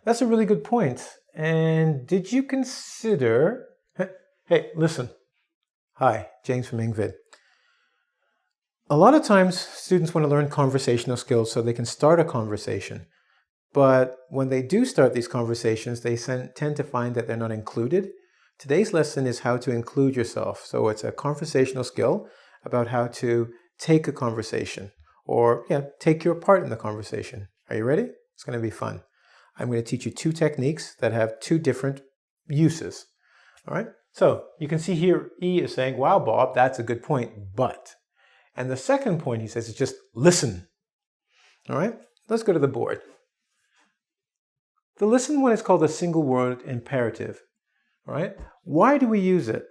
That's a really good point. And did you consider... Hey, listen. Hi, James from EngVid. A lot of times students want to learn conversational skills so they can start a conversation. But when they do start these conversations, they tend to find that they're not included. Today's lesson is how to include yourself. So it's a conversational skill about how to take a conversation or take your part in the conversation. Are you ready? It's going to be fun. I'm going to teach you two techniques that have two different uses. All right. So you can see here E is saying, wow, Bob, that's a good point, but. And the second point he says is just listen. All right. Let's go to the board. The listen one is called a single word imperative. All right. Why do we use it?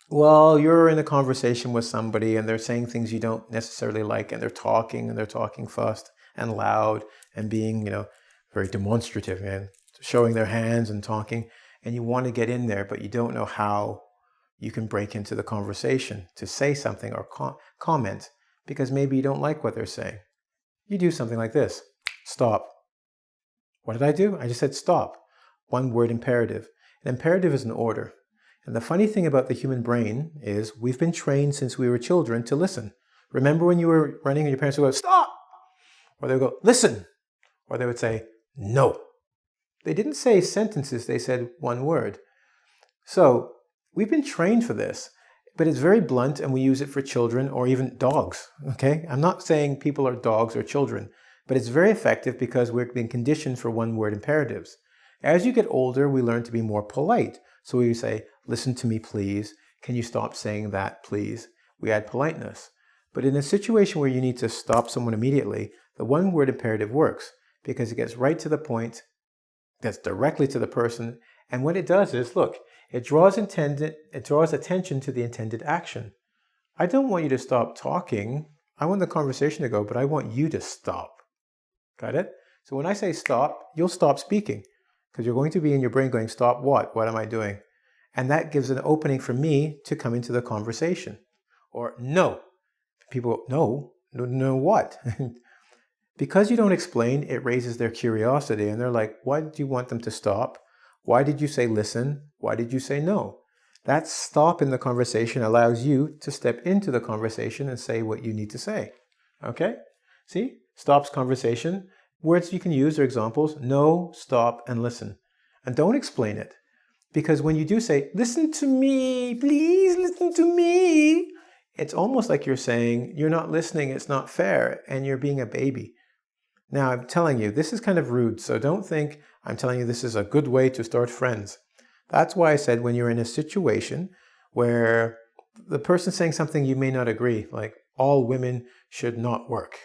Well, you're in a conversation with somebody and they're saying things you don't necessarily like, and they're talking fast and loud and being, very demonstrative and showing their hands and talking, and you want to get in there, but you don't know how you can break into the conversation to say something or comment because maybe you don't like what they're saying. You do something like this. Stop. What did I do? I just said stop. One word imperative. An imperative is an order. And the funny thing about the human brain is we've been trained since we were children to listen. Remember when you were running and your parents would go, stop! Or they would go, listen! Or they would say, no. They didn't say sentences, they said one word. So we've been trained for this, but it's very blunt and we use it for children or even dogs, okay? I'm not saying people are dogs or children, but it's very effective because we're being conditioned for one word imperatives. As you get older, we learn to be more polite. So we say, listen to me, please. Can you stop saying that, please? We add politeness. But in a situation where you need to stop someone immediately, the one word imperative works because it gets right to the point, gets directly to the person. And what it does is, look, it draws attention to the intended action. I don't want you to stop talking. I want the conversation to go, but I want you to stop. Got it? So when I say stop, you'll stop speaking because you're going to be in your brain going, stop what? What am I doing? And that gives an opening for me to come into the conversation. Or no. People go, no, what? Because you don't explain, it raises their curiosity and they're like, why did you want them to stop? Why did you say listen? Why did you say no? That stop in the conversation allows you to step into the conversation and say what you need to say. Okay? See? Stops conversation. Words you can use are examples, no, stop, and listen. And don't explain it. Because when you do say, listen to me, please listen to me, it's almost like you're saying, you're not listening, it's not fair, and you're being a baby. Now, I'm telling you, this is kind of rude, so don't think I'm telling you this is a good way to start friends. That's why I said when you're in a situation where the person's saying something you may not agree, like all women should not work.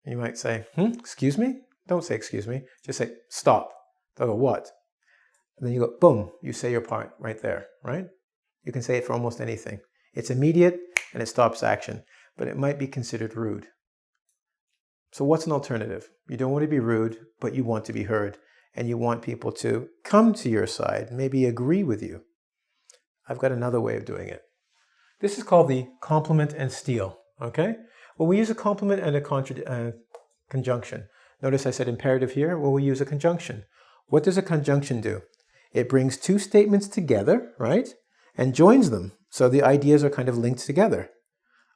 You might say, excuse me? Don't say excuse me. Just say stop. They'll go, what? And then you go, boom, you say your part right there, right? You can say it for almost anything. It's immediate and it stops action, but it might be considered rude. So what's an alternative? You don't want to be rude, but you want to be heard. And you want people to come to your side, maybe agree with you. I've got another way of doing it. This is called the complement and steal, okay? When we use a complement and a conjunction, notice I said imperative here, well, we use a conjunction. What does a conjunction do? It brings two statements together, right? And joins them. So the ideas are kind of linked together.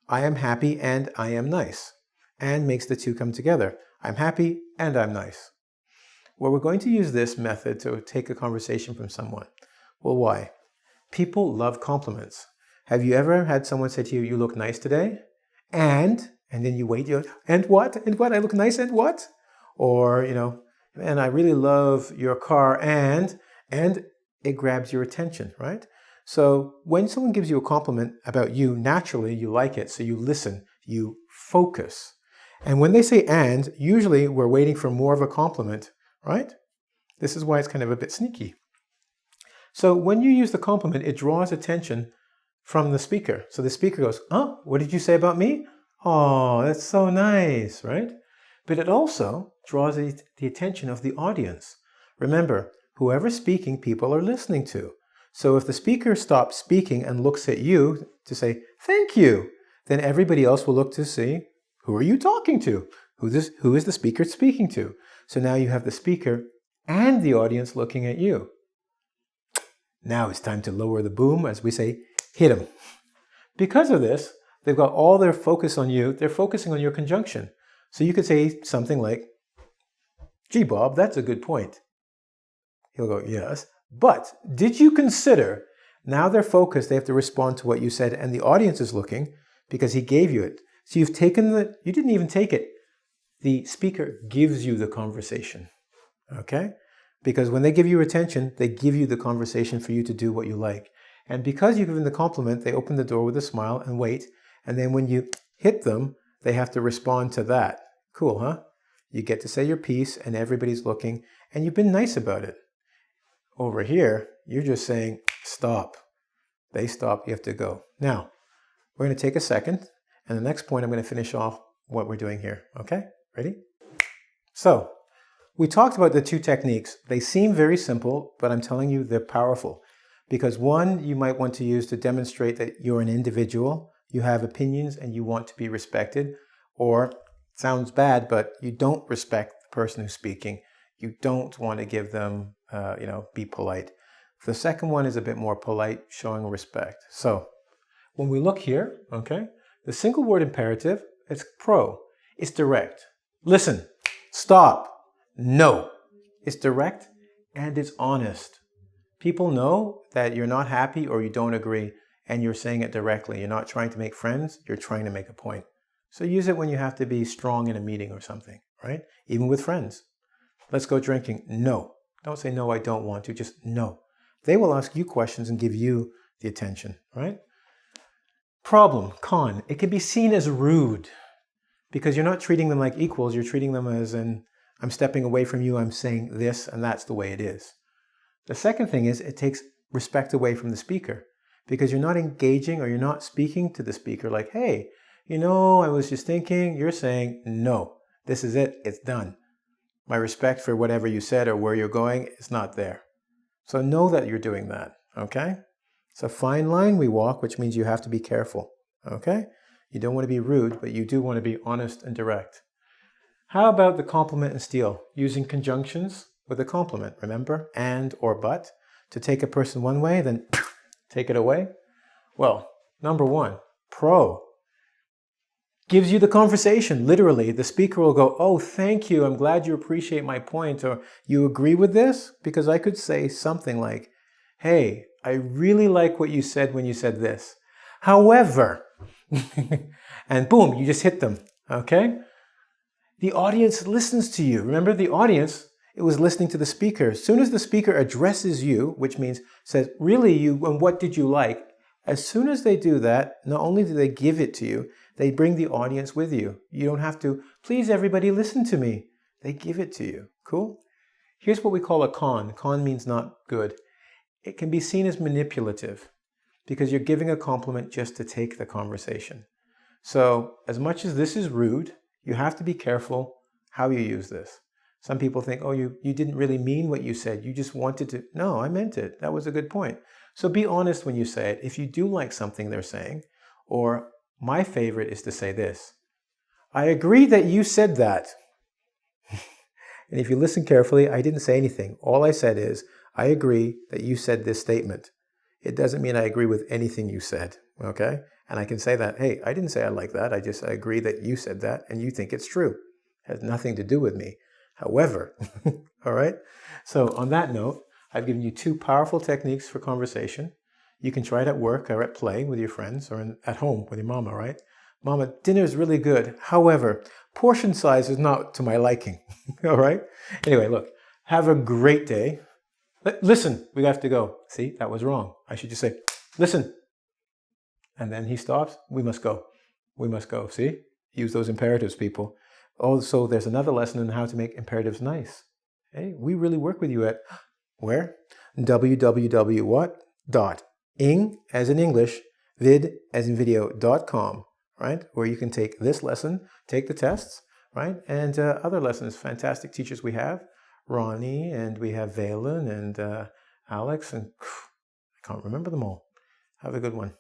I am happy and I am nice. And makes the two come together. I'm happy and I'm nice. Well, we're going to use this method to take a conversation from someone. Well, why? People love compliments. Have you ever had someone say to you, you look nice today? And then you wait, and what? And what? I look nice and what? Or, and I really love your car and it grabs your attention, right? So when someone gives you a compliment about you, naturally you like it. So you listen, you focus. And when they say and, usually we're waiting for more of a compliment, right? This is why it's kind of a bit sneaky. So when you use the compliment, it draws attention from the speaker. So the speaker goes, oh, what did you say about me? Oh, that's so nice, right? But it also draws the attention of the audience. Remember, whoever's speaking, people are listening to. So if the speaker stops speaking and looks at you to say, thank you, then everybody else will look to see, who are you talking to? Who is the speaker speaking to? So now you have the speaker and the audience looking at you. Now it's time to lower the boom, as we say, hit them. Because of this, they've got all their focus on you. They're focusing on your conjunction. So you could say something like, gee, Bob, that's a good point. He'll go, yes. But did you consider, now they're focused, they have to respond to what you said, and the audience is looking because he gave you it. So you've taken you didn't even take it. The speaker gives you the conversation, okay? Because when they give you attention, they give you the conversation for you to do what you like. And because you give them the compliment, they open the door with a smile and wait. And then when you hit them, they have to respond to that. Cool, huh? You get to say your piece and everybody's looking and you've been nice about it. Over here, you're just saying, stop. They stop, you have to go. Now, we're going to take a second. And the next point, I'm going to finish off what we're doing here. Okay? Ready? So, we talked about the two techniques. They seem very simple, but I'm telling you they're powerful. Because one, you might want to use to demonstrate that you're an individual, you have opinions, and you want to be respected. Or, sounds bad, but you don't respect the person who's speaking. You don't want to give them, be polite. The second one is a bit more polite, showing respect. So, when we look here, okay, the single word imperative, it's pro. It's direct. Listen, stop. No. It's direct and it's honest. People know that you're not happy or you don't agree and you're saying it directly. You're not trying to make friends, you're trying to make a point. So use it when you have to be strong in a meeting or something, right? Even with friends. Let's go drinking. No. Don't say, no, I don't want to. Just no. They will ask you questions and give you the attention, right? Problem, con. It can be seen as rude because you're not treating them like equals. You're treating them as I'm stepping away from you. I'm saying this and that's the way it is. The second thing is it takes respect away from the speaker because you're not engaging or you're not speaking to the speaker like, hey, I was just thinking. You're saying, no, this is it. It's done. My respect for whatever you said or where you're going is not there. So know that you're doing that, okay? It's a fine line we walk, which means you have to be careful, okay? You don't want to be rude, but you do want to be honest and direct. How about the complement and steal? Using conjunctions with a complement, remember? And or but. To take a person one way, then take it away. Well, number one, pro. Gives you the conversation, literally. The speaker will go, oh, thank you, I'm glad you appreciate my point, or you agree with this? Because I could say something like, hey, I really like what you said when you said this. However, and boom, you just hit them, okay? The audience listens to you. Remember, the audience, it was listening to the speaker. As soon as the speaker addresses you, which means says, really, you, and what did you like? As soon as they do that, not only do they give it to you, they bring the audience with you. You don't have to, please everybody listen to me. They give it to you. Cool? Here's what we call a con. Con means not good. It can be seen as manipulative because you're giving a compliment just to take the conversation. So as much as this is rude, you have to be careful how you use this. Some people think, oh, you didn't really mean what you said. You just wanted to. No, I meant it. That was a good point. So be honest when you say it. If you do like something they're saying, or my favorite is to say this. I agree that you said that. And if you listen carefully, I didn't say anything. All I said is, I agree that you said this statement. It doesn't mean I agree with anything you said, okay? And I can say that, hey, I didn't say I like that. I agree that you said that and you think it's true. It has nothing to do with me. However, all right? So on that note, I've given you two powerful techniques for conversation. You can try it at work or at play with your friends or at home with your mama, right? Mama, dinner's really good. However, portion size is not to my liking, all right? Anyway, look, have a great day. Listen, we have to go. See, that was wrong. I should just say, listen. And then he stops. We must go. We must go. See? Use those imperatives, people. Also, there's another lesson on how to make imperatives nice. Hey, we really work with you at where? www.ing, as in English, vid, as in video.com, right? Where you can take this lesson, take the tests, right? And other lessons, fantastic teachers we have. Ronnie, and we have Valen, and Alex, and I can't remember them all. Have a good one.